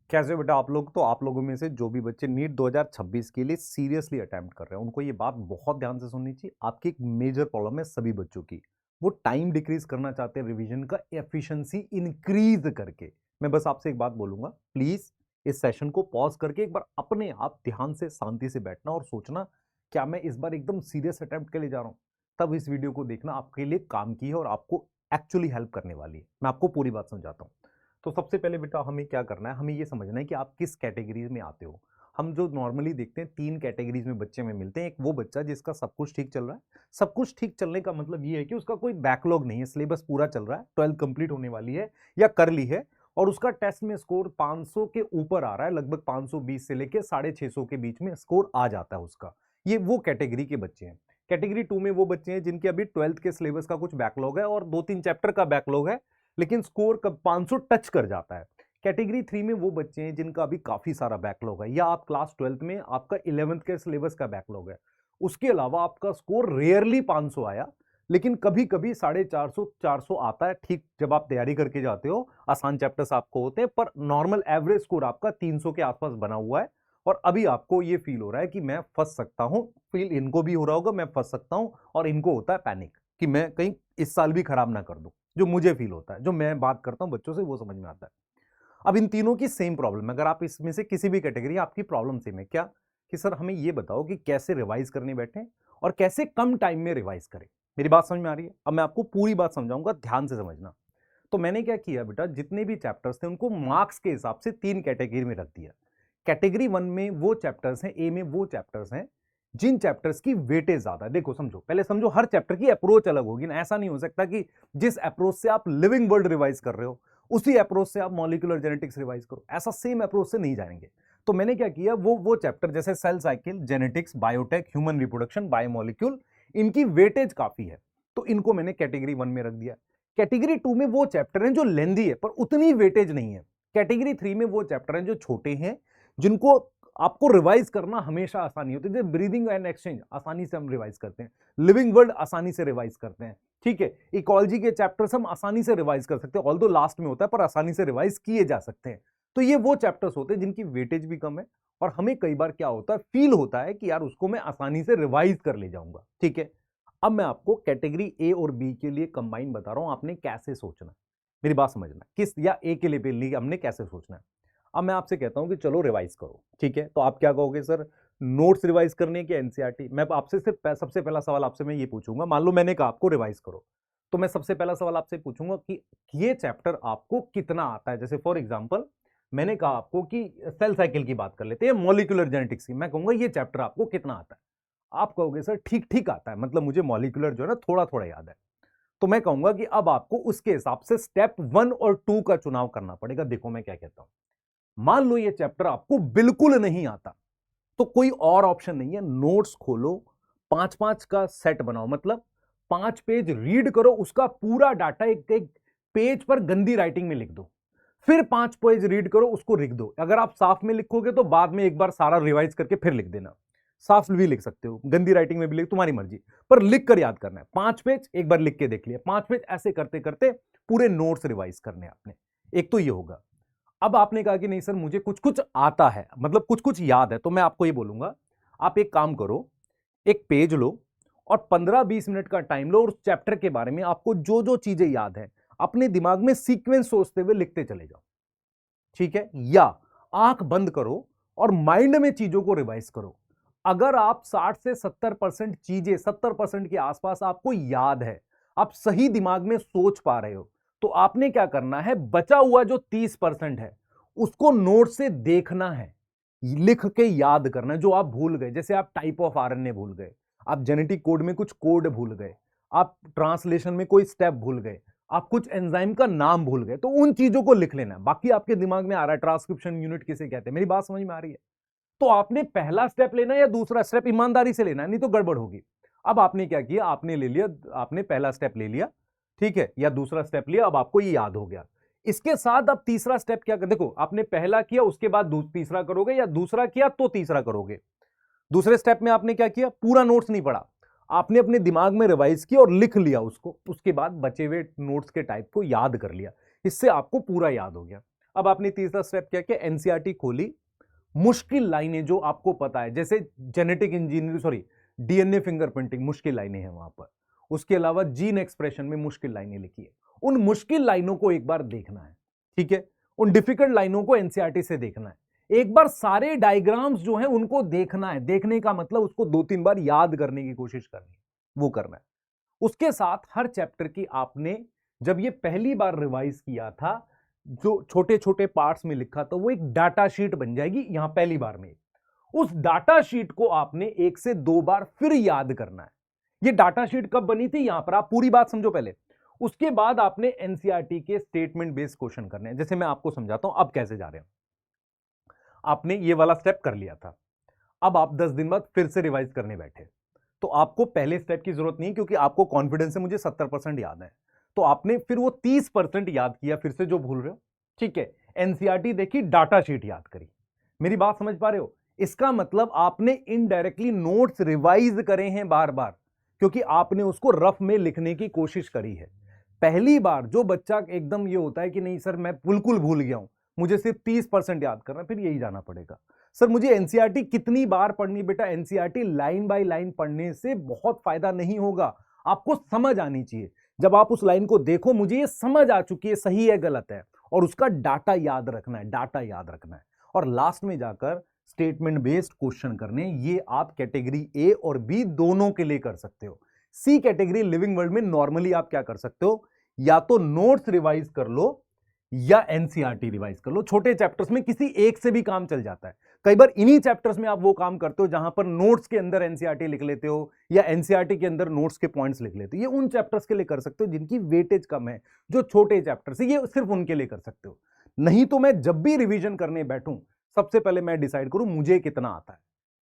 कैसे हो बेटा आप लोग? तो आप लोगों में से जो भी बच्चे नीट 2026 के लिए सीरियसली अटेम्प्ट कर रहे हैं उनको ये बात बहुत ध्यान से सुननी चाहिए। आपकी एक मेजर प्रॉब्लम है सभी बच्चों की, वो टाइम डिक्रीज करना चाहते हैं रिवीजन का एफिशिएंसी इंक्रीज करके। मैं बस आपसे एक बात बोलूंगा, प्लीज इस सेशन को पॉज करके एक बार अपने आप ध्यान से शांति से बैठना और सोचना, क्या मैं इस बार एकदम सीरियस अटेम्प्ट के लिए जा रहा हूं? तब इस वीडियो को देखना आपके लिए काम की है और आपको एक्चुअली हेल्प करने वाली है। मैं आपको पूरी बात समझाता हूं। तो सबसे पहले बेटा हमें क्या करना है, हमें ये समझना है कि आप किस कैटेगरी में आते हो। हम जो नॉर्मली देखते हैं तीन कैटेगरीज में बच्चे में मिलते हैं। एक वो बच्चा जिसका सब कुछ ठीक चल रहा है, सब कुछ ठीक चलने का मतलब ये है कि उसका कोई बैकलॉग नहीं है, सिलेबस पूरा चल रहा है, 12 कंप्लीट होने वाली है या कर ली है और उसका टेस्ट में स्कोर 500 के ऊपर आ रहा है, लगभग 520 से लेके 650 के बीच में स्कोर आ जाता है उसका। ये वो कैटेगरी के बच्चे हैं। कैटेगरी 2 में वो बच्चे हैं जिनके अभी 12th के सिलेबस का कुछ बैकलॉग है और 2-3 चैप्टर का बैकलॉग है, लेकिन स्कोर कब 500 टच कर जाता है। कैटेगरी 3 में वो बच्चे हैं जिनका अभी काफी सारा बैकलॉग है, या आप क्लास 12th में आपका 11th के सिलेबस का बैकलॉग है, उसके अलावा आपका स्कोर रेयरली 500 आया, लेकिन कभी कभी 450 400 आता है। ठीक जब आप तैयारी करके जाते हो, आसान चैप्टर्स आपको होते हैं, पर नॉर्मल एवरेज स्कोर आपका 300 के आसपास बना हुआ है। और अभी आपको ये फील हो रहा है कि मैं फंस सकता हूं, फील इनको भी हो रहा होगा मैं फंस सकता हूं, और इनको होता है पैनिक कि मैं कहीं इस साल भी खराब ना कर दूं। जो मुझे फील होता है, जो मैं बात करता हूं बच्चों से, वो समझ में आता है। अब इन तीनों की सेम प्रॉब्लम है, अगर आप इसमें से किसी भी कैटेगरी, आपकी प्रॉब्लम सेम है क्या, कि सर हमें ये बताओ कि कैसे रिवाइज करने बैठे और कैसे कम टाइम में रिवाइज करें। मेरी बात समझ में आ रही है? अब मैं आपको पूरी बात समझाऊंगा, ध्यान से समझना। तो मैंने क्या किया बेटा, जितने भी चैप्टर्स थे उनको मार्क्स के हिसाब से तीन कैटेगरी में रख दिया। कैटेगरी 1 में वो चैप्टर्स हैं, ए में वो चैप्टर्स हैं जिन चैप्टर्स की वेटेज ज्यादा है। देखो समझो, पहले समझो, हर चैप्टर की अप्रोच अलग होगी ना। ऐसा नहीं हो सकता कि जिस अप्रोच से आप लिविंग वर्ल्ड रिवाइज कर रहे हो उसी अप्रोच से आप मॉलिक्यूलर जेनेटिक्स रिवाइज करो, ऐसा सेम अप्रोच से नहीं जाएंगे। तो मैंने क्या किया, वो चैप्टर जैसे cell cycle, genetics, biotech, human reproduction, biomolecule, इनकी वेटेज काफी है, तो इनको मैंने कैटेगरी 1 में रख दिया। कैटेगरी 2 में वो चैप्टर हैं जो लेंदी है पर उतनी वेटेज नहीं है। कैटेगरी 3 में वो चैप्टर हैं जो छोटे हैं, जिनको आपको रिवाइज करना हमेशा आसानी होती है। जैसे ब्रीदिंग एंड एक्सचेंज आसानी से हम रिवाइज करते हैं, लिविंग वर्ल्ड आसानी से रिवाइज करते हैं, ठीक है। इकोलॉजी के चैप्टर्स हम आसानी से रिवाइज कर सकते हैं, ऑल्दो लास्ट में होता है पर आसानी से रिवाइज किए जा सकते हैं। तो ये वो चैप्टर्स होते हैं जिनकी वेटेज भी कम है, और हमें कई बार क्या होता है, फील होता है कि यार उसको मैं आसानी से रिवाइज कर ले जाऊंगा, ठीक है। अब मैं आपको कैटेगरी ए और बी के लिए कंबाइन बता रहा हूं, आपने कैसे सोचना। मेरी बात समझना, किस या ए के लिए हमने कैसे सोचना है। अब मैं आपसे कहता हूं कि चलो रिवाइज करो, ठीक है। तो आप क्या कहोगे, सर नोट्स रिवाइज करने की एनसीईआरटी? मैं आपसे सिर्फ सबसे पहला सवाल आपसे मैं ये पूछूंगा, मान लो मैंने कहा आपको रिवाइज करो, तो मैं सबसे पहला सवाल आपसे पूछूंगा कि ये चैप्टर आपको कितना आता है। जैसे फॉर एग्जांपल मैंने कहा आपको कि सेल साइकिल की बात कर लेते हैं, मॉलिक्यूलर जेनेटिक्स की, मैं कहूंगा ये चैप्टर आपको कितना आता है। आप कहोगे सर ठीक ठीक आता है, मतलब मुझे मॉलिक्यूलर जो है ना थोड़ा थोड़ा याद है। तो मैं कहूंगा कि अब आपको उसके हिसाब से स्टेप 1 और 2 का चुनाव करना पड़ेगा। देखो मैं क्या कहता हूं, मान लो ये चैप्टर आपको बिल्कुल नहीं आता, तो कोई और ऑप्शन नहीं है, नोट्स खोलो, 5-5 का सेट बनाओ, मतलब 5 पेज रीड करो, उसका पूरा डाटा एक एक पेज पर गंदी राइटिंग में लिख दो, फिर 5 पेज रीड करो, उसको लिख दो। अगर आप साफ में लिखोगे तो बाद में एक बार सारा रिवाइज करके फिर लिख देना, साफ भी लिख सकते हो, गंदी राइटिंग में भी लिख, तुम्हारी मर्जी, पर लिख कर याद करना है। 5 पेज एक बार लिख के देख लिया, 5 पेज, ऐसे करते करते पूरे नोट्स रिवाइज करने आपने। एक तो ये होगा। अब आपने कहा कि नहीं सर मुझे कुछ कुछ आता है, मतलब कुछ कुछ याद है, तो मैं आपको ये बोलूंगा, आप एक काम करो, एक पेज लो और 15-20 मिनट का टाइम लो, और उस चैप्टर के बारे में आपको जो जो चीजें याद है अपने दिमाग में सीक्वेंस सोचते हुए लिखते चले जाओ, ठीक है। या आंख बंद करो और माइंड में चीजों को रिवाइज करो। अगर आप 60 से 70% चीजें, 70% के आसपास आपको याद है, आप सही दिमाग में सोच पा रहे हो, तो आपने क्या करना है, बचा हुआ जो 30% है उसको नोट से देखना है, लिख के याद करना है जो आप भूल गए। जैसे आप टाइप ऑफ आरएनए भूल गए, आप जेनेटिक कोड में कुछ कोड भूल गए, आप ट्रांसलेशन में कोई स्टेप भूल गए, आप कुछ एंजाइम का नाम भूल गए, तो उन चीजों को लिख लेना है। बाकी आपके दिमाग में आ रहा है ट्रांसक्रिप्शन यूनिट किसे कहते हैं, मेरी बात समझ में आ रही है? तो आपने पहला स्टेप लेना है या दूसरा स्टेप, ईमानदारी से लेना है, नहीं तो गड़बड़ होगी। अब आपने क्या किया, आपने ले लिया, आपने पहला स्टेप ले लिया, ठीक है, या दूसरा स्टेप लिया, अब आपको ये याद हो गया। इसके साथ अब तीसरा स्टेप क्या कर, देखो आपने पहला किया उसके बाद तीसरा करोगे, या दूसरा किया तो तीसरा करोगे। दूसरे स्टेप में आपने क्या किया, पूरा नोट्स नहीं पढ़ा, आपने अपने दिमाग में रिवाइज किया और लिख लिया उसको, उसके बाद बचे हुए नोट्स के टाइप को याद कर लिया, इससे आपको पूरा याद हो गया। अब आपने तीसरा स्टेप क्या किया, एनसीईआरटी खोली, मुश्किल लाइनें जो आपको पता है, जैसे genetic engineering, sorry DNA fingerprinting, मुश्किल लाइनें हैं वहां पर। उसके अलावा जीन एक्सप्रेशन में मुश्किल लाइनें लिखी है, उन मुश्किल लाइनों को एक बार देखना है, ठीक है। उन डिफिकल्ट लाइनों को एनसीईआरटी से देखना है, एक बार सारे डायग्राम्स जो हैं उनको देखना है। देखने का मतलब उसको 2-3 बार याद करने की कोशिश करनी है, वो करना है। उसके साथ हर चैप्टर की आपने जब ये पहली बार रिवाइज किया था, जो छोटे छोटे पार्ट्स में लिखा था, वो एक डाटा शीट बन जाएगी यहां पहली बार में। उस डाटा शीट को आपने 1 से 2 बार फिर याद करना है। ये डाटा शीट कब बनी थी, यहां पर आप पूरी बात समझो पहले। उसके बाद आपने एनसीईआरटी के स्टेटमेंट बेस्ड क्वेश्चन करने हैं। जैसे मैं आपको समझाता हूं अब कैसे जा रहे हैं। आपने ये वाला स्टेप कर लिया था, अब आप 10 दिन बाद फिर से रिवाइज करने बैठे, तो आपको पहले स्टेप की जरूरत नहीं, क्योंकि आपको कॉन्फिडेंस है मुझे 70% याद है। तो आपने फिर वो 30% याद किया फिर से जो भूल रहे हो, ठीक है। एनसीईआरटी देखी, डाटा शीट याद करी। मेरी बात समझ पा रहे हो? इसका मतलब आपने इनडायरेक्टली नोट्स रिवाइज करे हैं बार बार, क्योंकि आपने उसको रफ में लिखने की कोशिश करी है। पहली बार जो बच्चा एकदम ये होता है कि नहीं सर मैं बिल्कुल भूल गया हूं, मुझे सिर्फ 30% याद करना, फिर यही जाना पड़ेगा। सर मुझे एनसीईआरटी कितनी बार पढ़नी? बेटा एनसीईआरटी लाइन बाय लाइन पढ़ने से बहुत फायदा नहीं होगा, आपको समझ आनी चाहिए। जब आप उस लाइन को देखो, मुझे ये समझ आ चुकी है सही है गलत है, और उसका डाटा याद रखना है, डाटा याद रखना है। और लास्ट में जाकर स्टेटमेंट बेस्ड क्वेश्चन करने, ये आप कैटेगरी ए और बी दोनों के लिए कर सकते हो। सी कैटेगरी लिविंग वर्ल्ड में नॉर्मली आप क्या कर सकते हो, या तो नोट्स रिवाइज कर लो या एनसीईआरटी रिवाइज कर लो। छोटे चैप्टर्स में किसी एक से भी काम चल जाता है। कई बार इन्हीं चैप्टर्स में आप वो काम करते हो जहां पर नोट्स के अंदर एनसीईआरटी लिख लेते हो, या एनसीईआरटी के अंदर नोट्स के पॉइंट्स लिख लेते हो। ये उन चैप्टर्स के लिए कर सकते हो जिनकी वेटेज कम है, जो छोटे चैप्टर्स है, ये सिर्फ उनके लिए कर सकते हो। नहीं तो मैं जब भी रिवीजन करने बैठूं, सबसे पहले मैं डिसाइड करूं मुझे कितना आता है।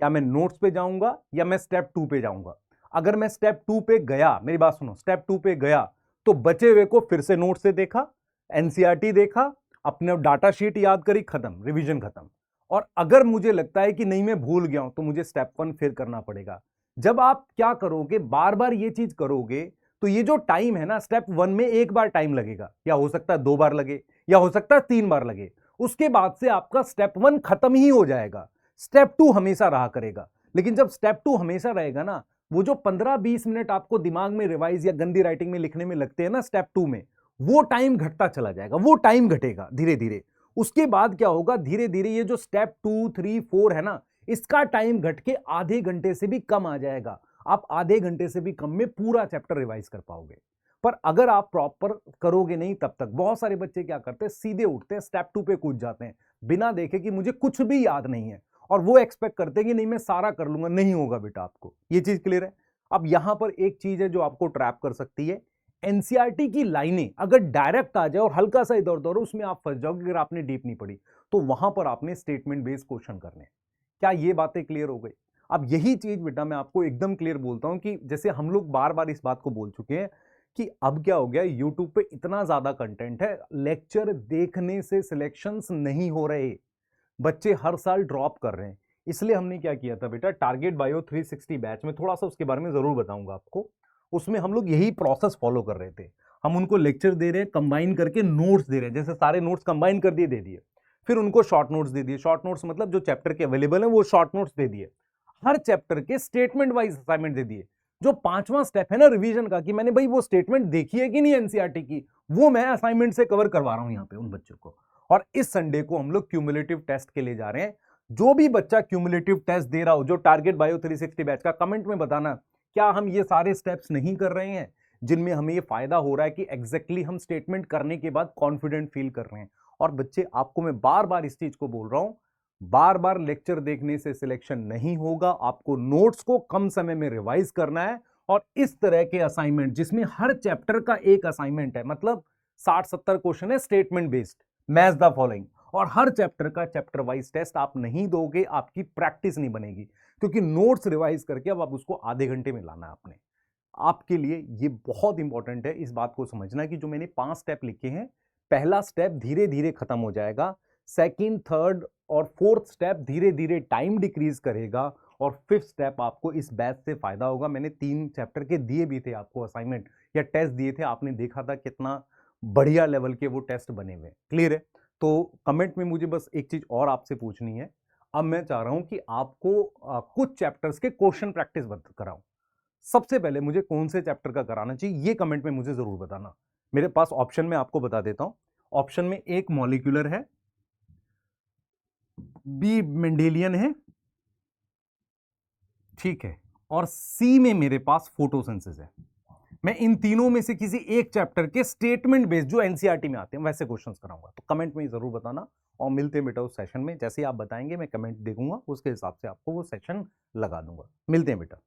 क्या मैं नोट्स पे जाऊंगा या मैं स्टेप 2 पे जाऊंगा? अगर मैं स्टेप 2 पे गया, मेरी बात सुनो, स्टेप 2 पे गया तो बचे हुए को फिर से नोट से देखा, एनसीईआरटी देखा, अपने डाटा शीट याद करी, खत्म, रिवीजन खत्म। और अगर मुझे लगता है कि नहीं मैं भूल गया हूं, तो मुझे स्टेप 1 फिर करना पड़ेगा। जब आप क्या करोगे, बार बार ये चीज करोगे, तो ये जो टाइम है ना, स्टेप 1 में एक बार टाइम लगेगा, या हो सकता है 2 बार लगे, या हो सकता है 3 बार लगे। उसके बाद से आपका स्टेप 1 खत्म ही हो जाएगा, स्टेप 2 हमेशा रहा करेगा। लेकिन जब स्टेप 2 हमेशा रहेगा ना, वो जो 15-20 मिनट आपको दिमाग में रिवाइज या गंदी राइटिंग में लिखने में लगते हैं ना स्टेप 2 में, वो टाइम घटता चला जाएगा, वो टाइम घटेगा धीरे धीरे। उसके बाद क्या होगा, धीरे धीरे ये जो स्टेप 2, 3, 4 है ना, इसका टाइम घट के आधे घंटे से भी कम आ जाएगा। आप आधे घंटे से भी कम में पूरा चैप्टर रिवाइज कर पाओगे। पर अगर आप प्रॉपर करोगे नहीं, तब तक बहुत सारे बच्चे क्या करते हैं, सीधे उठते हैं, स्टेप 2 पे कूद जाते हैं, बिना देखे कि मुझे कुछ भी याद नहीं है, और वो एक्सपेक्ट करते हैं कि नहीं मैं सारा कर लूंगा। नहीं होगा बेटा आपको, ये चीज क्लियर है? अब यहां पर एक चीज है जो आपको ट्रैप कर सकती है, एनसीईआरटी की लाइनें अगर डायरेक्ट आ जाए और हल्का सा इधर उधर, उसमें आप फंस जाओगे अगर आपने डीप नहीं पढ़ी। तो वहां पर आपने स्टेटमेंट बेस्ड क्वेश्चन करने। क्या ये बातें क्लियर हो गई? अब यही चीज बेटा मैं आपको एकदम क्लियर बोलता हूं कि जैसे हम लोग बार बार इस बात को बोल चुके हैं कि अब क्या हो गया, यूट्यूब पे इतना ज्यादा कंटेंट है, लेक्चर देखने से सिलेक्शंस नहीं हो रहे, बच्चे हर साल ड्रॉप कर रहे हैं। इसलिए हमने क्या किया था बेटा, टारगेट बायो 360 बैच में, थोड़ा सा उसके बारे में जरूर बताऊंगा आपको, उसमें हम लोग यही प्रोसेस फॉलो कर रहे थे। हम उनको लेक्चर दे रहे हैं, कंबाइन करके नोट्स दे रहे हैं, जैसे सारे नोट्स कंबाइन कर दिए, दे दिए, फिर उनको शॉर्ट नोट्स दे दिए। शॉर्ट नोट्स मतलब जो चैप्टर के अवेलेबल है वो शॉर्ट नोट्स दे दिए, हर चैप्टर के स्टेटमेंट वाइज असाइनमेंट दे दिए। जो 5वां स्टेप है ना रिवीजन का, कि मैंने भाई वो स्टेटमेंट देखी है कि नहीं एनसीईआरटी की, वो मैं असाइनमेंट से कवर करवा रहा हूं यहाँ पे उन बच्चों को। और इस संडे को हम लोग क्यूमुलेटिव टेस्ट के लिए जा रहे हैं। जो भी बच्चा क्यूमुलेटिव टेस्ट दे रहा हो, जो टारगेट बायो 360 बैच का, कमेंट में बताना क्या हम ये सारे स्टेप्स नहीं कर रहे हैं जिनमें हमें ये फायदा हो रहा है कि एग्जैक्टली हम स्टेटमेंट करने के बाद कॉन्फिडेंट फील कर रहे हैं। और बच्चे, आपको मैं बार बार इस चीज को बोल रहा हूं, बार बार लेक्चर देखने से सिलेक्शन नहीं होगा, आपको नोट्स को कम समय में रिवाइज करना है। और इस तरह के असाइनमेंट जिसमें हर चैप्टर का एक असाइनमेंट है, मतलब 60-70 क्वेश्चन है statement based, match the following, और हर चैप्टर का चैप्टर वाइज टेस्ट आप नहीं दोगे, आपकी प्रैक्टिस नहीं बनेगी, क्योंकि नोट्स रिवाइज करके अब आप उसको आधे घंटे में लाना है आपने। आपके लिए ये बहुत इंपॉर्टेंट है इस बात को समझना कि जो मैंने 5 स्टेप लिखे हैं, पहला स्टेप धीरे धीरे खत्म हो जाएगा, सेकंड, थर्ड और फोर्थ स्टेप धीरे धीरे टाइम डिक्रीज करेगा, और फिफ्थ स्टेप आपको इस बैच से फायदा होगा। मैंने 3 चैप्टर के दिए भी थे आपको असाइनमेंट या टेस्ट दिए थे, आपने देखा था कितना बढ़िया लेवल के वो टेस्ट बने हुए। क्लियर है? तो कमेंट में मुझे बस एक चीज और आपसे पूछनी है। अब मैं चाह रहा हूं कि आपको कुछ चैप्टर्स के क्वेश्चन प्रैक्टिस कराऊं। सबसे पहले मुझे कौन से चैप्टर का कराना चाहिए ये कमेंट में मुझे जरूर बताना। मेरे पास ऑप्शन में आपको बता देता हूं। ऑप्शन में एक मॉलिक्यूलर है, बी मेंडेलियन है, ठीक है, और सी में मेरे पास फोटोसिंथेसिस है। मैं इन तीनों में से किसी एक चैप्टर के स्टेटमेंट बेस्ड जो एनसीईआरटी में आते हैं वैसे क्वेश्चंस कराऊंगा। तो कमेंट में जरूर बताना और मिलते हैं बेटा उस सेशन में। जैसे ही आप बताएंगे मैं कमेंट देखूंगा, उसके हिसाब से आपको वो सेशन लगा दूंगा। मिलते हैं बेटा।